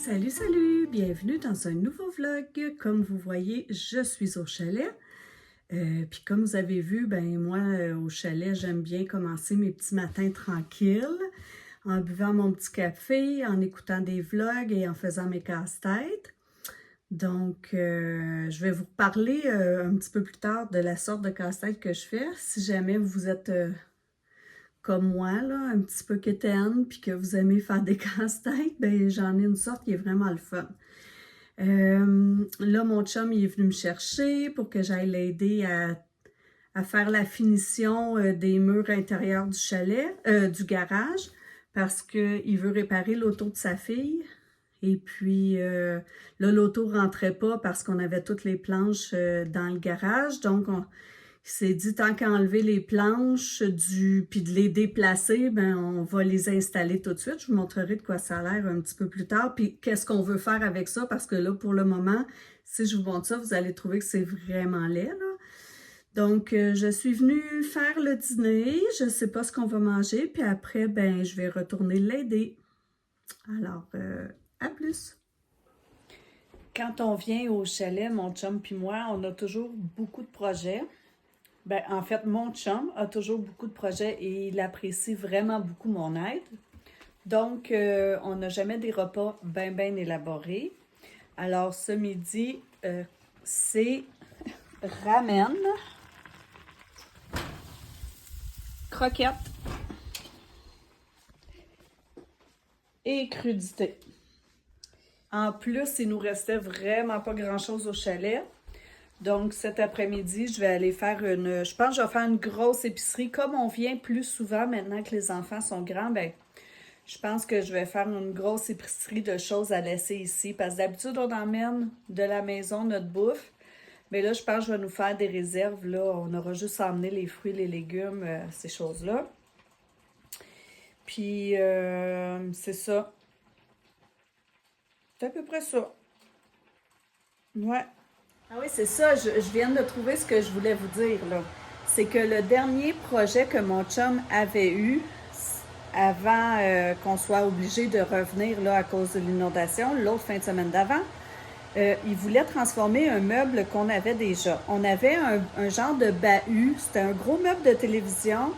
Salut, salut! Bienvenue dans un nouveau vlog. Comme vous voyez, je suis au chalet. Puis comme vous avez vu, ben moi, au chalet, j'aime bien commencer mes petits matins tranquilles, en buvant mon petit café, en écoutant des vlogs et en faisant mes casse-têtes. Donc, je vais vous parler un petit peu plus tard de la sorte de casse-tête que je fais. Si jamais vous êtes comme moi, là, un petit peu quétaine, puis que vous aimez faire des casse-têtes, ben j'en ai une sorte qui est vraiment le fun. Là, mon chum, il est venu me chercher pour que j'aille l'aider à faire la finition des murs intérieurs du chalet, du garage, parce qu'il veut réparer l'auto de sa fille. Et puis, là, l'auto rentrait pas parce qu'on avait toutes les planches dans le garage. Donc, il s'est dit, tant qu'à enlever les planches puis de les déplacer, ben on va les installer tout de suite. Je vous montrerai de quoi ça a l'air un petit peu plus tard. Puis qu'est-ce qu'on veut faire avec ça? Parce que là, pour le moment, si je vous montre ça, vous allez trouver que c'est vraiment laid, là. Donc, je suis venue faire le dîner. Je ne sais pas ce qu'on va manger. Puis après, ben je vais retourner l'aider. Alors, à plus! Quand on vient au chalet, mon chum puis moi, on a toujours beaucoup de projets. Ben, en fait, mon chum a toujours beaucoup de projets et il apprécie vraiment beaucoup mon aide. Donc, on n'a jamais des repas bien élaborés. Alors, ce midi, c'est ramen, croquettes et crudités. En plus, il nous restait vraiment pas grand-chose au chalet. Donc, cet après-midi, je vais aller faire je pense que je vais faire une grosse épicerie. Comme on vient plus souvent maintenant que les enfants sont grands, ben, je pense que je vais faire une grosse épicerie de choses à laisser ici. Parce que d'habitude, on emmène de la maison notre bouffe. Mais là, je pense que je vais nous faire des réserves. Là, on aura juste à emmener les fruits, les légumes, ces choses-là. Puis, c'est ça. C'est à peu près ça. Ouais. Ah oui, c'est ça. Je viens de trouver ce que je voulais vous dire, là. C'est que le dernier projet que mon chum avait eu, avant qu'on soit obligé de revenir là, à cause de l'inondation, l'autre fin de semaine d'avant, il voulait transformer un meuble qu'on avait déjà. On avait un genre de bahut, c'était un gros meuble de télévision,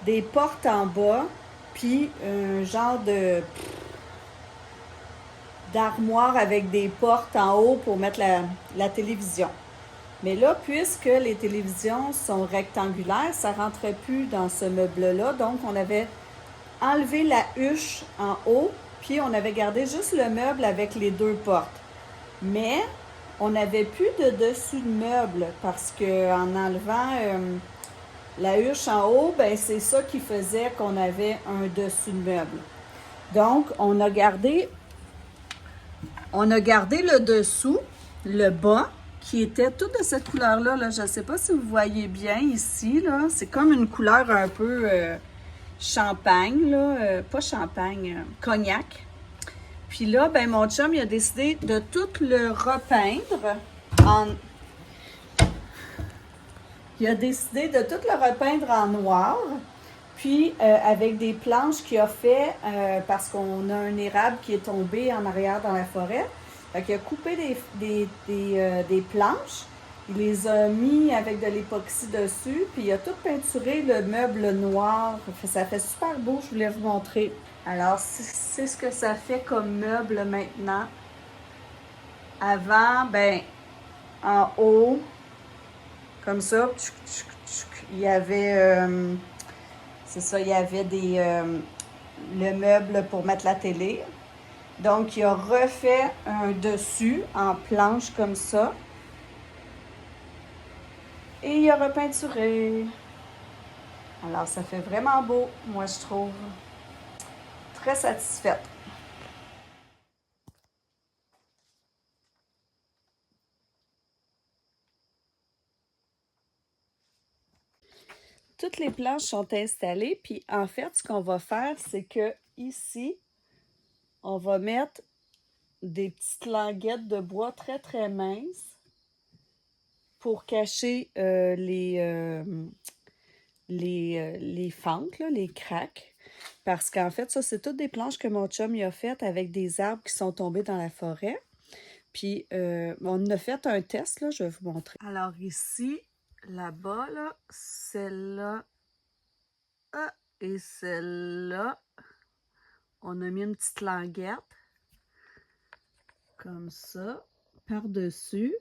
des portes en bas, puis un genre d'armoire avec des portes en haut pour mettre la télévision. Mais là, puisque les télévisions sont rectangulaires, ça ne rentrait plus dans ce meuble-là. Donc, on avait enlevé la huche en haut, puis on avait gardé juste le meuble avec les deux portes. Mais on n'avait plus de dessus de meuble parce qu'en enlevant la huche en haut, ben c'est ça qui faisait qu'on avait un dessus de meuble. Donc, on a gardé le dessous, le bas, qui était tout de cette couleur-là. Là. Je ne sais pas si vous voyez bien ici. Là. C'est comme une couleur un peu champagne, là. Pas champagne, cognac. Puis là, ben mon chum, il a décidé de tout le repeindre en... Il a décidé de tout le repeindre en noir. Puis, avec des planches qu'il a fait, parce qu'on a un érable qui est tombé en arrière dans la forêt. Fait qu'il a coupé des planches. Il les a mis avec de l'époxy dessus. Puis, il a tout peinturé le meuble noir. Ça fait super beau, je voulais vous montrer. Alors, c'est ce que ça fait comme meuble maintenant. Avant, ben, en haut, comme ça, il y avait... c'est ça, il y avait le meuble pour mettre la télé. Donc, il a refait un dessus en planche comme ça. Et il a repeinturé. Alors, ça fait vraiment beau, moi, je trouve. Très satisfaite. Toutes les planches sont installées. Puis, en fait, ce qu'on va faire, c'est que ici, on va mettre des petites languettes de bois très minces pour cacher les fentes, là, les craques. Parce qu'en fait, ça, c'est toutes des planches que mon chum il a faites avec des arbres qui sont tombés dans la forêt. Puis, on a fait un test, là, je vais vous montrer. Alors ici, là-bas, là, celle-là et celle-là, on a mis une petite languette, comme ça, par-dessus.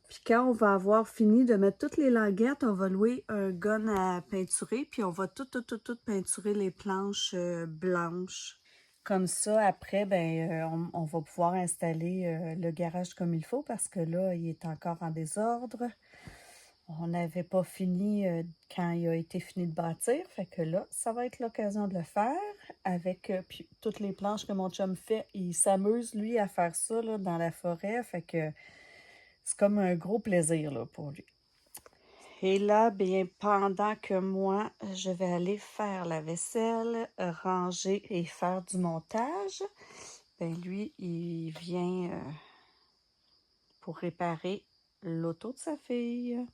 Puis quand on va avoir fini de mettre toutes les languettes, on va louer un gun à peinturer, puis on va tout peinturer les planches blanches. Comme ça, après, ben, on va pouvoir installer le garage comme il faut parce que là, il est encore en désordre. On n'avait pas fini quand il a été fini de bâtir. Fait que là, ça va être l'occasion de le faire avec puis toutes les planches que mon chum fait. Il s'amuse, lui, à faire ça là, dans la forêt. Fait que c'est comme un gros plaisir là, pour lui. Et là, bien, pendant que moi, je vais aller faire la vaisselle, ranger et faire du montage, ben lui, il vient pour réparer l'auto de sa fille.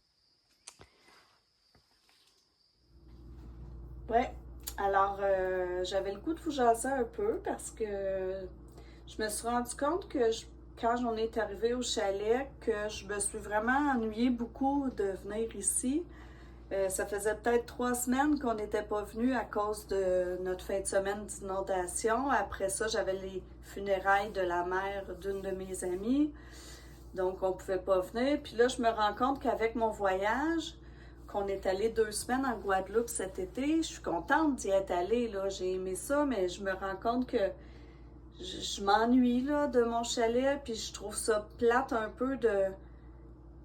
Ouais, alors j'avais le goût de vous jaser un peu parce que je me suis rendu compte que quand on est arrivé au chalet, que je me suis vraiment ennuyée beaucoup de venir ici. Ça faisait peut-être 3 semaines qu'on n'était pas venu à cause de notre fin de semaine d'inondation. Après ça, j'avais les funérailles de la mère d'une de mes amies. Donc, on ne pouvait pas venir. Puis là, je me rends compte qu'avec mon voyage, qu'on est allé 2 semaines en Guadeloupe cet été, je suis contente d'y être allée. Là. J'ai aimé ça, mais je me rends compte que je m'ennuie là, de mon chalet. Puis je trouve ça plate un peu de...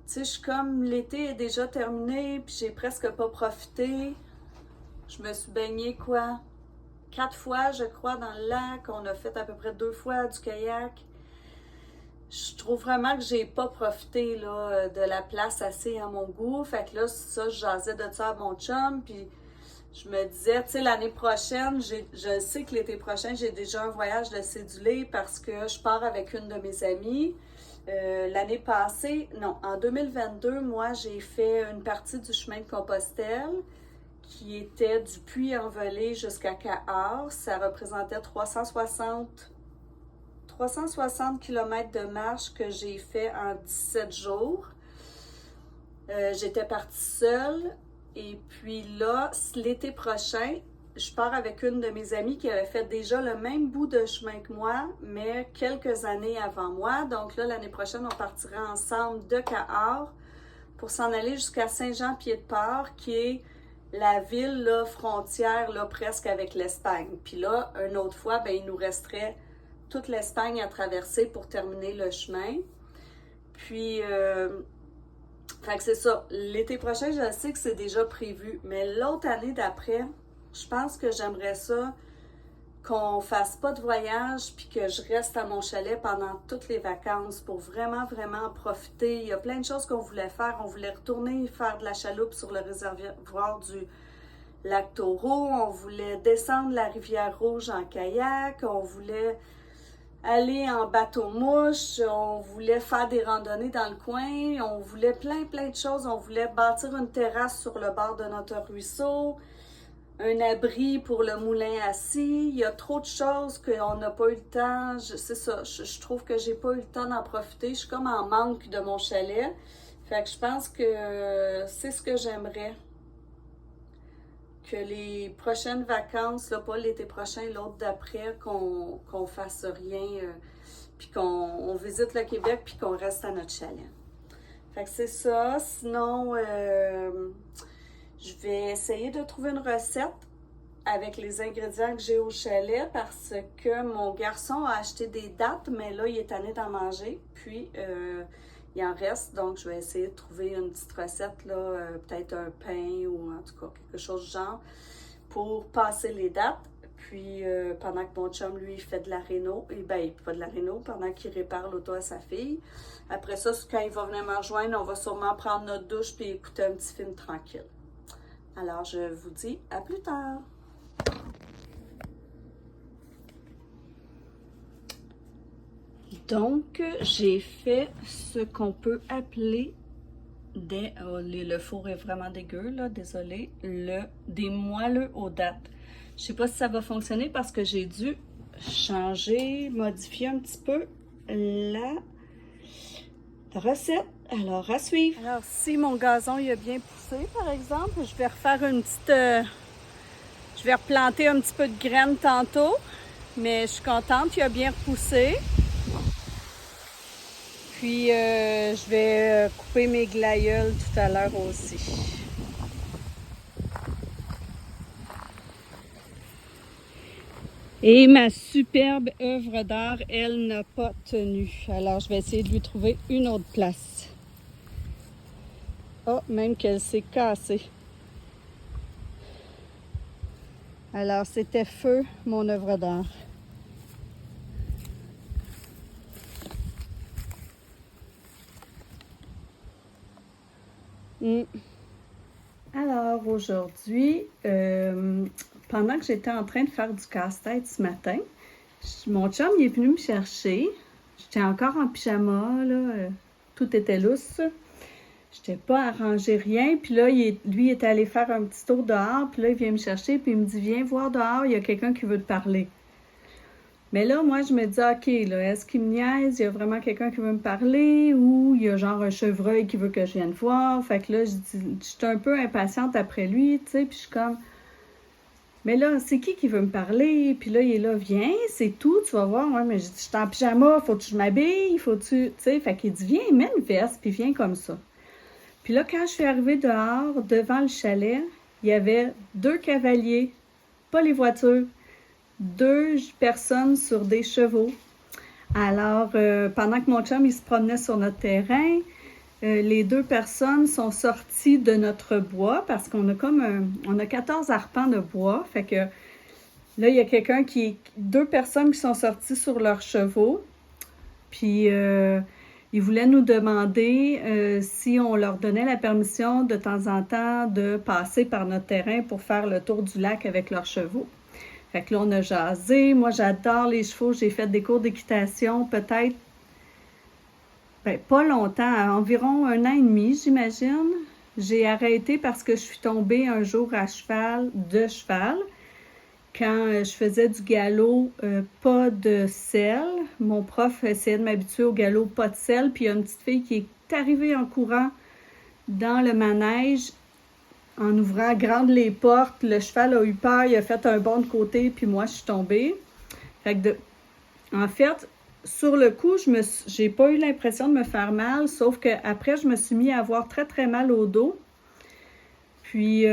Tu sais, je suis comme l'été est déjà terminé, puis j'ai presque pas profité. Je me suis baignée quoi? 4 fois, je crois, dans le lac. On a fait à peu près 2 fois du kayak. Je trouve vraiment que j'ai pas profité là, de la place assez à mon goût. Fait que là, ça, je jasais de ça à mon chum, puis je me disais, tu sais, l'année prochaine, je sais que l'été prochain, j'ai déjà un voyage de cédulé parce que je pars avec une de mes amies. L'année passée, non, en 2022, moi, j'ai fait une partie du chemin de Compostelle qui était du Puy-en-Velay jusqu'à Cahors. Ça représentait 360 km de marche que j'ai fait en 17 jours. J'étais partie seule et puis là, l'été prochain, je pars avec une de mes amies qui avait fait déjà le même bout de chemin que moi, mais quelques années avant moi. Donc là, l'année prochaine, on partira ensemble de Cahors pour s'en aller jusqu'à Saint-Jean-Pied-de-Port, qui est la ville là, frontière là, presque avec l'Espagne. Puis là, une autre fois, ben, il nous resterait toute l'Espagne à traverser pour terminer le chemin. Puis, fait que c'est ça. L'été prochain, je sais que c'est déjà prévu. Mais l'autre année d'après, je pense que j'aimerais ça qu'on fasse pas de voyage puis que je reste à mon chalet pendant toutes les vacances pour vraiment, vraiment en profiter. Il y a plein de choses qu'on voulait faire. On voulait retourner faire de la chaloupe sur le réservoir du lac Taureau. On voulait descendre la rivière Rouge en kayak. On voulait aller en bateau-mouche, on voulait faire des randonnées dans le coin, on voulait plein de choses. On voulait bâtir une terrasse sur le bord de notre ruisseau, un abri pour le moulin à scie. Il y a trop de choses qu'on n'a pas eu le temps. C'est ça, je trouve que j'ai pas eu le temps d'en profiter. Je suis comme en manque de mon chalet. Fait que je pense que c'est ce que j'aimerais. Que les prochaines vacances, là, pas l'été prochain, l'autre d'après, qu'on fasse rien, puis qu'on visite le Québec, puis qu'on reste à notre chalet. Fait que c'est ça. Sinon, je vais essayer de trouver une recette avec les ingrédients que j'ai au chalet parce que mon garçon a acheté des dattes, mais là, il est tanné d'en manger. Puis, il en reste, donc je vais essayer de trouver une petite recette, là, peut-être un pain ou en tout cas quelque chose du genre pour passer les dates. Puis pendant que mon chum, lui, fait de la réno, et ben, pas de la réno, pendant qu'il répare l'auto à sa fille. Après ça, quand il va venir me rejoindre, on va sûrement prendre notre douche puis écouter un petit film tranquille. Alors, je vous dis à plus tard! Donc, j'ai fait ce qu'on peut appeler le four est vraiment dégueu, là, désolé, des moelleux aux dattes. Je sais pas si ça va fonctionner parce que j'ai dû changer, modifier un petit peu la recette. Alors, à suivre. Alors, si mon gazon il a bien poussé, par exemple, je vais refaire une petite... je vais replanter un petit peu de graines tantôt, mais je suis contente, il a bien repoussé. Puis, je vais couper mes glaïeuls tout à l'heure aussi. Et ma superbe œuvre d'art, elle n'a pas tenu. Alors, je vais essayer de lui trouver une autre place. Oh, même qu'elle s'est cassée. Alors, c'était feu, mon œuvre d'art. Alors, aujourd'hui, pendant que j'étais en train de faire du casse-tête ce matin, mon chum il est venu me chercher. J'étais encore en pyjama, là, tout était lousse. Je n'étais pas arrangé rien. Puis là, lui est allé faire un petit tour dehors. Puis là, il vient me chercher. Puis il me dit, viens voir dehors, il y a quelqu'un qui veut te parler. Mais là, moi, je me dis, OK, là, est-ce qu'il me niaise? Il y a vraiment quelqu'un qui veut me parler? Ou il y a genre un chevreuil qui veut que je vienne voir? Fait que là, je suis un peu impatiente après lui, tu sais. Puis je suis comme, mais là, c'est qui veut me parler? Puis là, il est là, viens, c'est tout, tu vas voir. Ouais, mais je dis, je suis en pyjama, faut que je m'habille, faut-tu, tu sais. Fait qu'il dit, viens, mets une veste, puis viens comme ça. Puis là, quand je suis arrivée dehors, devant le chalet, il y avait 2 cavaliers, pas les voitures, 2 personnes sur des chevaux. Alors, pendant que mon chum, il se promenait sur notre terrain, les 2 personnes sont sorties de notre bois parce qu'on a on a 14 arpents de bois. Fait que là, il y a 2 personnes qui sont sorties sur leurs chevaux. Puis, ils voulaient nous demander si on leur donnait la permission de temps en temps de passer par notre terrain pour faire le tour du lac avec leurs chevaux. Fait que là, on a jasé. Moi, j'adore les chevaux. J'ai fait des cours d'équitation peut-être, pas longtemps, environ 1 an et demi, j'imagine. J'ai arrêté parce que je suis tombée un jour de cheval. Quand je faisais du galop, pas de selle, mon prof essayait de m'habituer au galop pas de selle, puis il y a une petite fille qui est arrivée en courant dans le manège, en ouvrant grandes les portes. Le cheval a eu peur, il a fait un bond de côté, puis moi, je suis tombée. Fait que en fait, sur le coup, j'ai pas eu l'impression de me faire mal, sauf qu'après, je me suis mis à avoir très, très mal au dos. Puis,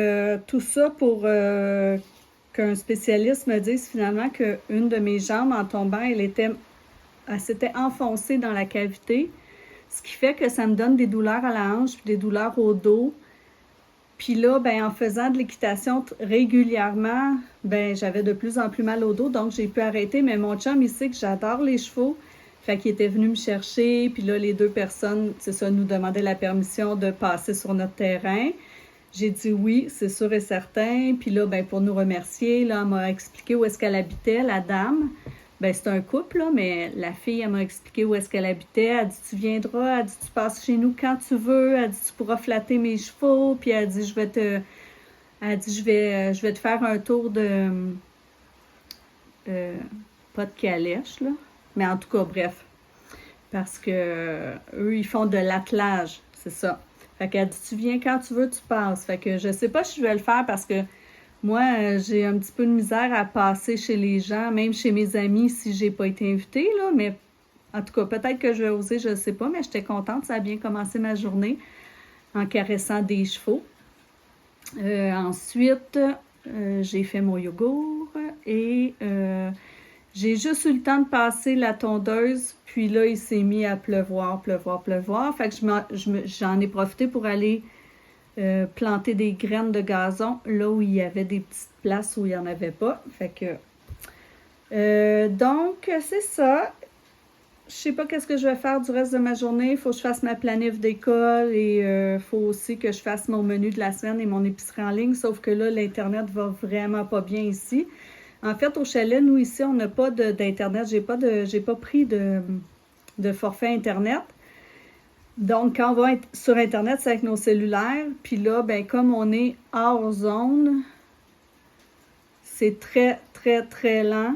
tout ça pour... qu'un spécialiste me dise finalement qu'une de mes jambes, en tombant, elle s'était enfoncée dans la cavité, ce qui fait que ça me donne des douleurs à la hanche puis des douleurs au dos. Puis là, en faisant de l'équitation régulièrement, j'avais de plus en plus mal au dos, donc j'ai pu arrêter. Mais mon chum, il sait que j'adore les chevaux, fait qu'il était venu me chercher. Puis là, les 2 personnes, c'est ça, nous demandaient la permission de passer sur notre terrain. J'ai dit oui, c'est sûr et certain. Puis là, pour nous remercier, là, elle m'a expliqué où est-ce qu'elle habitait, la dame. C'est un couple, là, mais la fille, elle m'a expliqué où est-ce qu'elle habitait. Elle dit, tu viendras. Elle dit, tu passes chez nous quand tu veux. Elle dit, tu pourras flatter mes chevaux. Puis elle dit, je vais te faire un tour de... pas de calèche, là. Mais en tout cas, bref. Parce que eux, ils font de l'attelage, c'est ça. Fait qu'elle dit, tu viens quand tu veux, tu passes. Fait que je sais pas si je vais le faire parce que moi, j'ai un petit peu de misère à passer chez les gens, même chez mes amis, si j'ai pas été invitée, là. Mais en tout cas, peut-être que je vais oser, je sais pas, mais j'étais contente. Ça a bien commencé ma journée en caressant des chevaux. Ensuite, j'ai fait mon yogourt et j'ai juste eu le temps de passer la tondeuse, puis là, il s'est mis à pleuvoir. Fait que j'en ai profité pour aller planter des graines de gazon là où il y avait des petites places où il n'y en avait pas. Fait que, donc, c'est ça. Je sais pas qu'est-ce que je vais faire du reste de ma journée. Il faut que je fasse ma planif d'école et il faut aussi que je fasse mon menu de la semaine et mon épicerie en ligne. Sauf que là, l'Internet va vraiment pas bien ici. En fait, au chalet, nous, ici, on n'a pas d'Internet. J'ai pas pris de forfait Internet. Donc, quand on va être sur Internet, c'est avec nos cellulaires. Puis là, ben, comme on est hors zone, c'est très, très, très lent.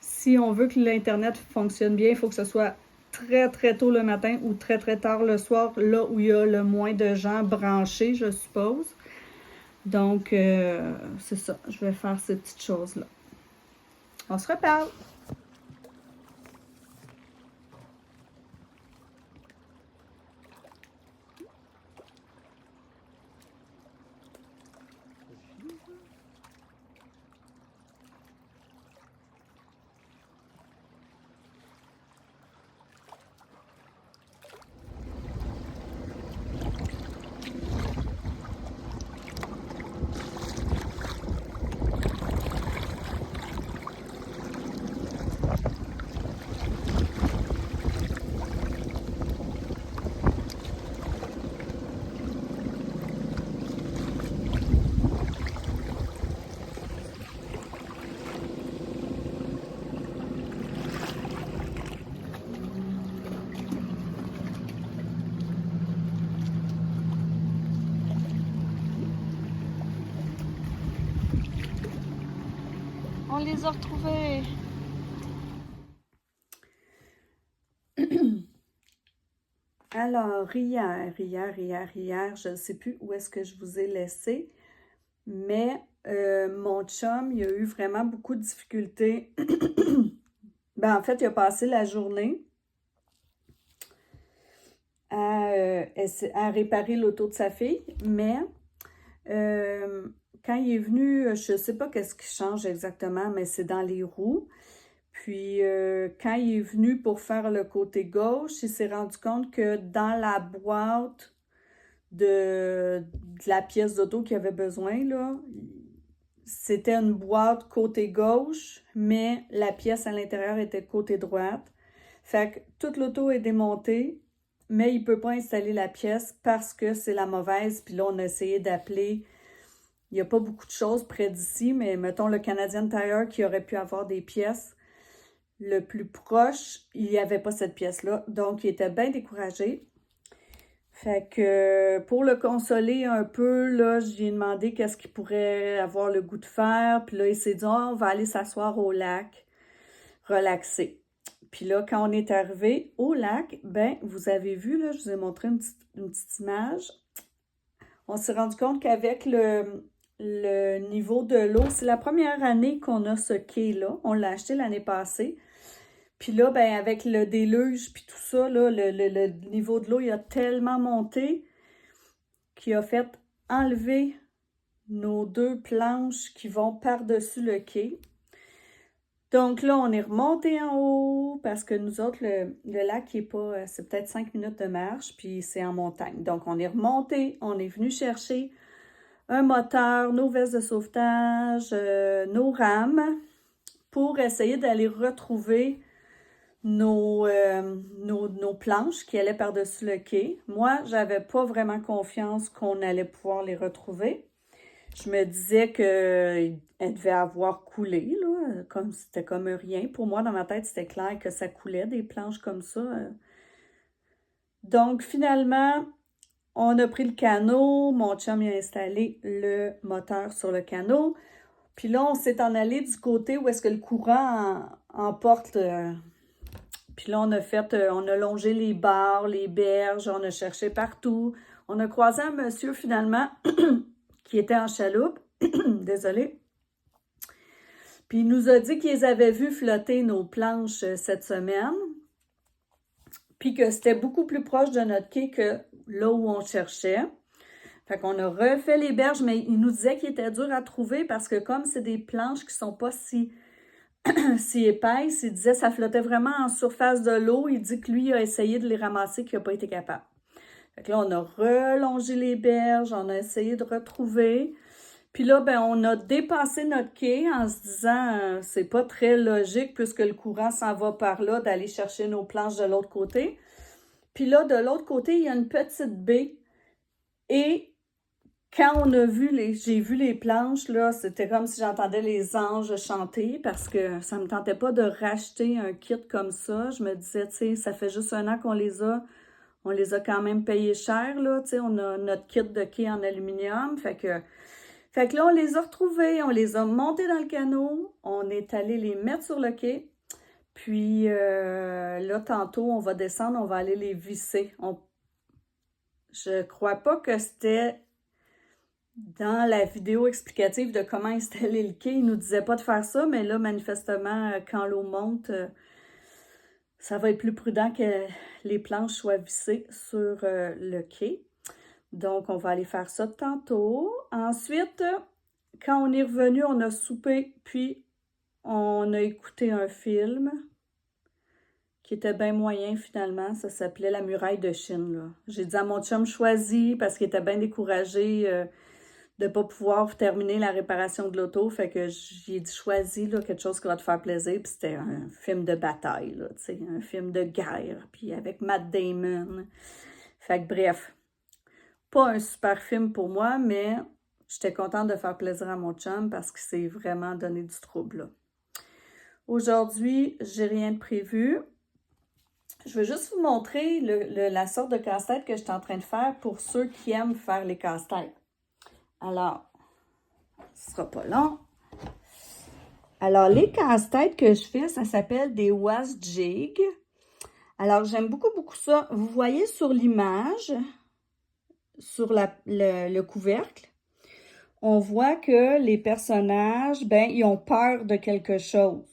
Si on veut que l'Internet fonctionne bien, il faut que ce soit très, très tôt le matin ou très, très tard le soir, là où il y a le moins de gens branchés, je suppose. Donc, c'est ça. Je vais faire ces petites choses-là. On se reparle! On les a retrouvés! Alors, hier, je ne sais plus où est-ce que je vous ai laissé, mais mon chum, il a eu vraiment beaucoup de difficultés. Ben, en fait, il a passé la journée à réparer l'auto de sa fille, mais quand il est venu, je ne sais pas qu'est-ce qui change exactement, mais c'est dans les roues. Puis, quand il est venu pour faire le côté gauche, il s'est rendu compte que dans la boîte de la pièce d'auto qu'il avait besoin, là, c'était une boîte côté gauche, mais la pièce à l'intérieur était côté droite. Fait que toute l'auto est démontée, mais il ne peut pas installer la pièce parce que c'est la mauvaise. Puis là, on a essayé d'appeler. Il n'y a pas beaucoup de choses près d'ici, mais mettons le Canadian Tire qui aurait pu avoir des pièces. Le plus proche, il n'y avait pas cette pièce-là. Donc, il était bien découragé. Fait que pour le consoler un peu, là, j'ai demandé qu'est-ce qu'il pourrait avoir le goût de faire. Puis là, il s'est dit, oh, on va aller s'asseoir au lac, relaxer. Puis là, quand on est arrivé au lac, ben, vous avez vu, là, je vous ai montré une petite image. On s'est rendu compte qu'avec le niveau de l'eau, c'est la première année qu'on a ce quai-là. On l'a acheté l'année passée. Puis là, ben, avec le déluge puis tout ça, là, le niveau de l'eau, il a tellement monté qu'il a fait enlever nos deux planches qui vont par-dessus le quai. Donc là, on est remonté en haut parce que nous autres, le lac, est pas, c'est peut-être 5 minutes de marche, puis c'est en montagne. Donc, on est remonté, on est venu chercher un moteur, nos vestes de sauvetage, nos rames pour essayer d'aller retrouver nos planches qui allaient par-dessus le quai. Moi, j'avais pas vraiment confiance qu'on allait pouvoir les retrouver. Je me disais qu'elle devait avoir coulé, là, comme c'était comme rien. Pour moi, dans ma tête, c'était clair que ça coulait des planches comme ça. Donc, finalement, on a pris le canot. Mon chum a installé le moteur sur le canot. Puis là, on s'est en allé du côté où est-ce que le courant emporte. Puis là, on a longé les barres, les berges, on a cherché partout. On a croisé un monsieur, finalement, qui était en chaloupe. Désolée. Puis il nous a dit qu'ils avaient vu flotter nos planches cette semaine. Puis que c'était beaucoup plus proche de notre quai que là où on cherchait. Fait qu'on a refait les berges, mais il nous disait qu'il était dur à trouver parce que comme c'est des planches qui sont pas si épaisse, il disait que ça flottait vraiment en surface de l'eau. Il dit que lui a essayé de les ramasser, qu'il n'a pas été capable. Fait que là, on a relongé les berges, on a essayé de retrouver. Puis là, ben, on a dépassé notre quai en se disant c'est pas très logique puisque le courant s'en va par là d'aller chercher nos planches de l'autre côté. Puis là, de l'autre côté, il y a une petite baie. Et quand j'ai vu les planches, là, c'était comme si j'entendais les anges chanter parce que ça me tentait pas de racheter un kit comme ça. Je me disais, tu sais, ça fait juste un an qu'on les a. on les a quand même payés cher, là, tu sais, on a notre kit de quai en aluminium, fait que là, on les a retrouvés, on les a montés dans le canot, on est allé les mettre sur le quai, puis là, tantôt, on va descendre, on va aller les visser. Je crois pas que c'était dans la vidéo explicative de comment installer le quai. Il nous disait pas de faire ça, mais là, manifestement, quand l'eau monte, ça va être plus prudent que les planches soient vissées sur le quai. Donc, on va aller faire ça tantôt. Ensuite, quand on est revenu, on a soupé, puis on a écouté un film qui était bien moyen finalement. Ça s'appelait La muraille de Chine, là. J'ai dit à mon chum choisi parce qu'il était bien découragé de ne pas pouvoir terminer la réparation de l'auto. Fait que j'ai dit choisis là, quelque chose qui va te faire plaisir. Puis c'était un film de bataille, là, tu sais, un film de guerre, puis avec Matt Damon. Fait que bref, pas un super film pour moi, mais j'étais contente de faire plaisir à mon chum parce qu'il s'est vraiment donné du trouble, là. Aujourd'hui, j'ai rien de prévu. Je veux juste vous montrer la sorte de casse-tête que je suis en train de faire pour ceux qui aiment faire les casse-têtes. Alors, ce ne sera pas long. Alors, les casse-têtes que je fais, ça s'appelle des was-jig. Alors, j'aime beaucoup, beaucoup ça. Vous voyez sur l'image, sur le couvercle, on voit que les personnages, ben, ils ont peur de quelque chose.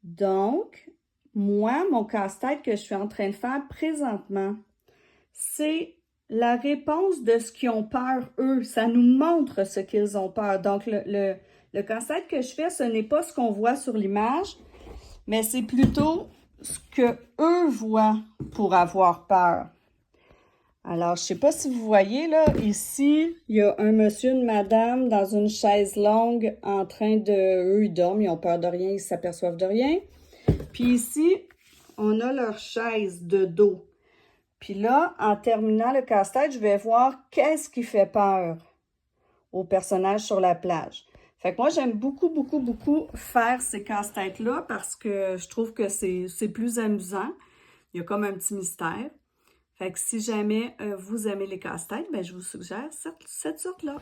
Donc, moi, mon casse-tête que je suis en train de faire présentement, c'est la réponse de ce qu'ils ont peur, eux. Ça nous montre ce qu'ils ont peur. Donc, le casse-tête que je fais, ce n'est pas ce qu'on voit sur l'image, mais c'est plutôt ce que eux voient pour avoir peur. Alors, je ne sais pas si vous voyez, là, ici, il y a un monsieur, une madame dans une chaise longue en train de... Eux, ils dorment, ils ont peur de rien, ils s'aperçoivent de rien. Puis ici, on a leur chaise de dos. Puis là, en terminant le casse-tête, je vais voir qu'est-ce qui fait peur aux personnages sur la plage. Fait que moi, j'aime beaucoup, beaucoup, beaucoup faire ces casse-têtes-là parce que je trouve que c'est plus amusant. Il y a comme un petit mystère. Fait que si jamais vous aimez les casse-têtes, ben, je vous suggère cette sorte-là.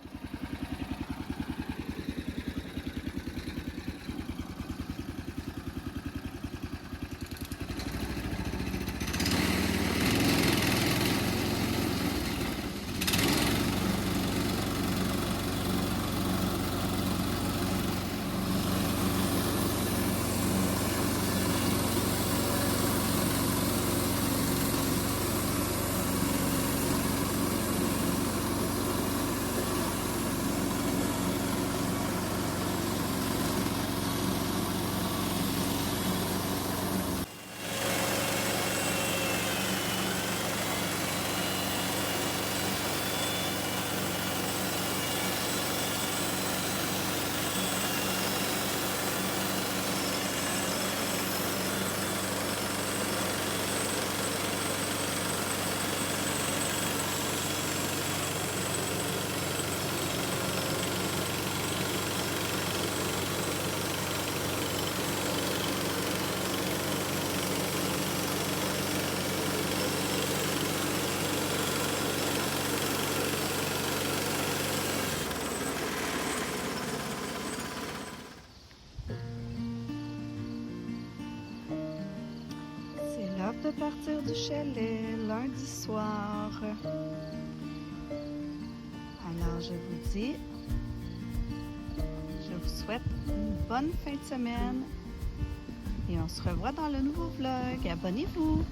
De partir du chalet lundi soir. Alors je vous dis, je vous souhaite une bonne fin de semaine et on se revoit dans le nouveau vlog. Abonnez-vous!